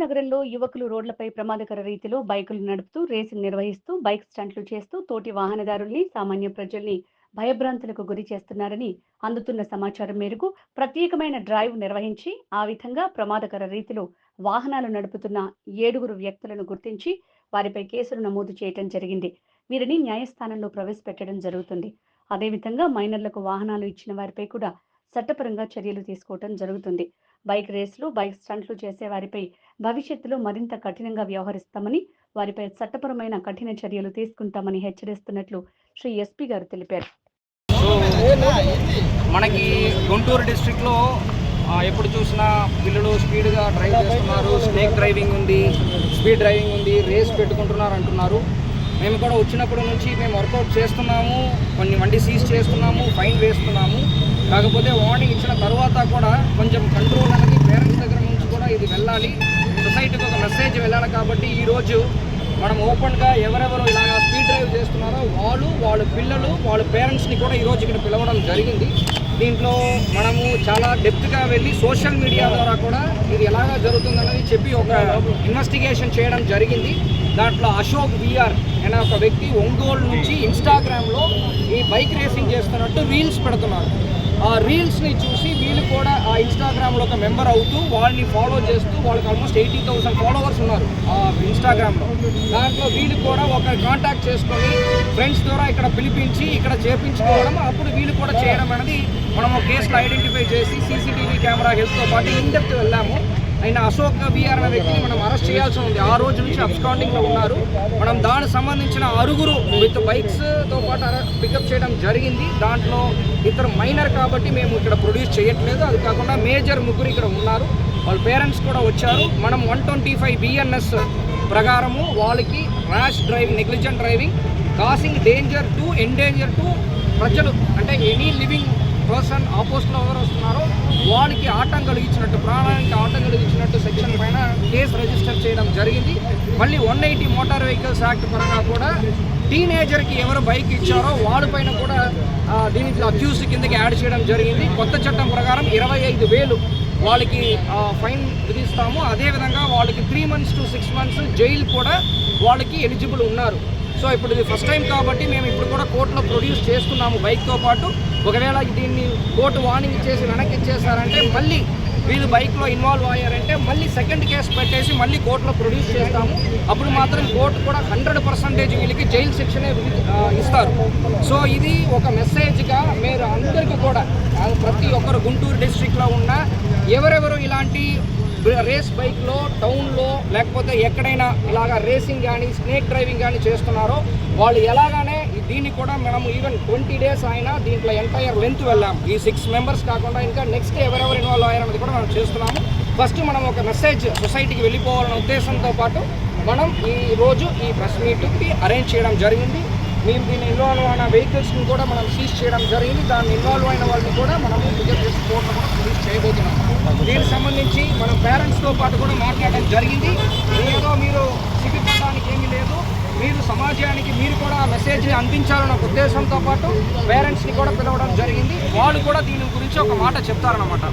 నగరంలో యువకులు రోడ్లపై ప్రమాదకర రీతిలో బైకులు నడుపుతూ రేసింగ్ నిర్వహిస్తూ బైక్ స్టంట్లు చేస్తూ తోటి వాహనదారుల్ని సామాన్య ప్రజల్ని భయభ్రాంతులకు గురి చేస్తున్నారని అందుతున్న సమాచారం మేరకు ప్రత్యేకమైన డ్రైవ్ నిర్వహించి ఆ విధంగా ప్రమాదకర రీతిలో వాహనాలు నడుపుతున్న 7 వ్యక్తులను గుర్తించి వారిపై కేసులు నమోదు చేయడం జరిగింది. వీరిని న్యాయస్థానంలో ప్రవేశపెట్టడం జరుగుతుంది. అదేవిధంగా మైనర్లకు వాహనాలు ఇచ్చిన వారిపై కూడా చట్టపరంగా చర్యలు తీసుకోవడం జరుగుతుంది. బైక్ రేసులు, బైక్ స్టంట్లు చేసే వారిపై భవిష్యత్తులో మరింత కఠినంగా వ్యవహరిస్తామని, వారిపై చట్టపరమైన కఠిన చర్యలు తీసుకుంటామని హెచ్చరిస్తున్నట్లు శ్రీ ఎస్పీ గారు తెలిపారు. మనకి గుంటూరు డిస్ట్రిక్ట్లో ఎప్పుడు చూసినా పిల్లలు స్పీడ్గా డ్రైవ్ చేస్తున్నారు, స్నేక్ డ్రైవింగ్ ఉంది, స్పీడ్ డ్రైవింగ్ ఉంది, రేస్ పెట్టుకుంటున్నారు అంటున్నారు. మేము కూడా వచ్చినప్పటి నుంచి మేము వర్కౌట్ చేస్తున్నాము, కొన్ని వండి సీజ్ చేస్తున్నాము, ఫైన్ వేస్తున్నాము. కాకపోతే వార్నింగ్ ఇచ్చిన తర్వాత కూడా కొంచెం కంట్రోల్ అనేది పేరెంట్స్ దగ్గర నుంచి కూడా ఇది వెళ్ళాలి, సొసైటీకి ఒక మెసేజ్ వెళ్ళాలి. కాబట్టి ఈరోజు మనం ఓపెన్గా ఎవరెవరు ఇలాగ స్పీడ్ డ్రైవ్ చేస్తున్నారో వాళ్ళ పిల్లలు, వాళ్ళ పేరెంట్స్ని కూడా ఈరోజు ఇక్కడ పిలవడం జరిగింది. దీంట్లో మనము చాలా డెప్త్గా వెళ్ళి సోషల్ మీడియా ద్వారా కూడా ఇది ఎలాగా జరుగుతుందనేది చెప్పి ఒక ఇన్వెస్టిగేషన్ చేయడం జరిగింది. దాంట్లో అశోక్ విఆర్ అనే ఒక వ్యక్తి ఒంగోలు నుంచి ఇన్స్టాగ్రామ్లో ఈ బైక్ రేసింగ్ చేస్తున్నట్టు రీల్స్ పెడుతున్నారు. ఆ రీల్స్ని చూసి వీళ్ళు కూడా ఆ ఇన్స్టాగ్రామ్లో ఒక మెంబర్ అవుతూ వాళ్ళని ఫాలో చేస్తూ వాళ్ళకి ఆల్మోస్ట్ 80,000 ఫాలోవర్స్ ఉన్నారు ఆ ఇన్స్టాగ్రామ్లో. దాంట్లో వీళ్ళు కూడా ఒక కాంటాక్ట్ చేసుకొని ఫ్రెండ్స్ ద్వారా ఇక్కడ పిలిపించి ఇక్కడ చేపించుకోవడం, అప్పుడు వీళ్ళు కూడా చేయడం అనేది మనం ఒక కేసులో ఐడెంటిఫై చేసి సీసీటీవీ కెమెరా హెల్త్తో పాటు ఇన్డెప్త్ వెళ్ళాము. అయినా అశోక్ విఆర్ అనే వ్యక్తిని మనం అరెస్ట్ చేయాల్సి ఉంది. ఆ రోజు నుంచి అబ్స్కాండింగ్లో ఉన్నారు. మనం దానికి సంబంధించిన 6 విత్ బైక్స్తో పాటు పికప్ చేయడం జరిగింది. దాంట్లో ఇద్దరు మైనర్ కాబట్టి మేము ఇక్కడ ప్రొడ్యూస్ చేయట్లేదు. అది కాకుండా మేజర్ 3 ఇక్కడ ఉన్నారు, వాళ్ళ పేరెంట్స్ కూడా వచ్చారు. మనం 125 BNS ప్రకారము వాళ్ళకి rash driving, negligent driving, causing danger to endanger to ప్రజలు, అంటే ఎనీ లివింగ్ పర్సన్ ఆపోజిట్లో ఎవరు వస్తున్నారో వాళ్ళకి ఆటం కలిగించినట్టు, ప్రాణానికి ఆటం కలిగించినట్టు సెక్షన్ పైన కేసు రిజిస్టర్ చేయడం జరిగింది. మళ్ళీ 180 మోటార్ వెహికల్స్ యాక్ట్ పరంగా కూడా టీనేజర్కి ఎవరు బైక్ ఇచ్చారో వాళ్ళపైన కూడా దీనికి అక్యూజ్ కిందకి యాడ్ చేయడం జరిగింది. కొత్త చట్టం ప్రకారం 25,000 వాళ్ళకి ఫైన్ విధిస్తాము. అదేవిధంగా వాళ్ళకి 3 months to 6 months జైలు కూడా వాళ్ళకి ఎలిజిబుల్ ఉన్నారు. సో ఇప్పుడు ఇది ఫస్ట్ టైం కాబట్టి మేము ఇప్పుడు కూడా కోర్టులో ప్రొడ్యూస్ చేస్తున్నాము బైక్తో పాటు. ఒకవేళ దీన్ని కోర్టు వార్నింగ్ ఇచ్చేసి వెనక్కి ఇచ్చేసారంటే మళ్ళీ వీళ్ళు బైక్లో ఇన్వాల్వ్ అయ్యారంటే మళ్ళీ సెకండ్ కేసు పెట్టేసి మళ్ళీ కోర్టులో ప్రొడ్యూస్ చేస్తాము. అప్పుడు మాత్రం కోర్టు కూడా 100% వీళ్ళకి జైలు శిక్షనే ఇస్తారు. సో ఇది ఒక మెసేజ్గా మీరు అందరికీ కూడా, ప్రతి ఒక్కరు గుంటూరు డిస్ట్రిక్ట్లో ఉన్న ఎవరెవరు ఇలాంటి రేస్ బైక్లో టౌన్లో లేకపోతే ఎక్కడైనా ఇలాగ రేసింగ్ కానీ స్నేక్ డ్రైవింగ్ కానీ చేస్తున్నారో వాళ్ళు ఎలాగానే దీన్ని కూడా మనం ఈవెన్ 20 days అయినా దీంట్లో ఎంటైర్ లెంత్ వెళ్ళాము. ఈ 6 members కాకుండా ఇంకా నెక్స్ట్ ఎవరెవరు ఇన్వాల్వ్ అయ్యారనేది కూడా మనం చేస్తున్నాము. ఫస్ట్ మనం ఒక మెసేజ్ సొసైటీకి వెళ్ళిపోవాలనే ఉద్దేశంతో పాటు మనం ఈరోజు ఈ ప్రెస్ మీట్కి అరేంజ్ చేయడం జరిగింది. మేము దీన్ని ఇన్వాల్వ్ అయిన వెహికల్స్ని కూడా మనం సీజ్ చేయడం జరిగింది. దాన్ని ఇన్వాల్వ్ అయిన వాళ్ళని కూడా మనం కోర్టులో కూడా రిలీజ్ చేయబోతున్నాం. దీనికి సంబంధించి మనం పేరెంట్స్తో పాటు కూడా మాట్లాడడం జరిగింది. ఏదో మీరు సిగ్గుపడడానికి ఏమీ లేదు, మీరు సమాజానికి మీరు కూడా మెసేజ్ని అందించాలన్న ఉద్దేశంతో పాటు పేరెంట్స్ని కూడా పిలవడం జరిగింది. వాళ్ళు కూడా దీని గురించి ఒక మాట చెప్తారన్నమాట.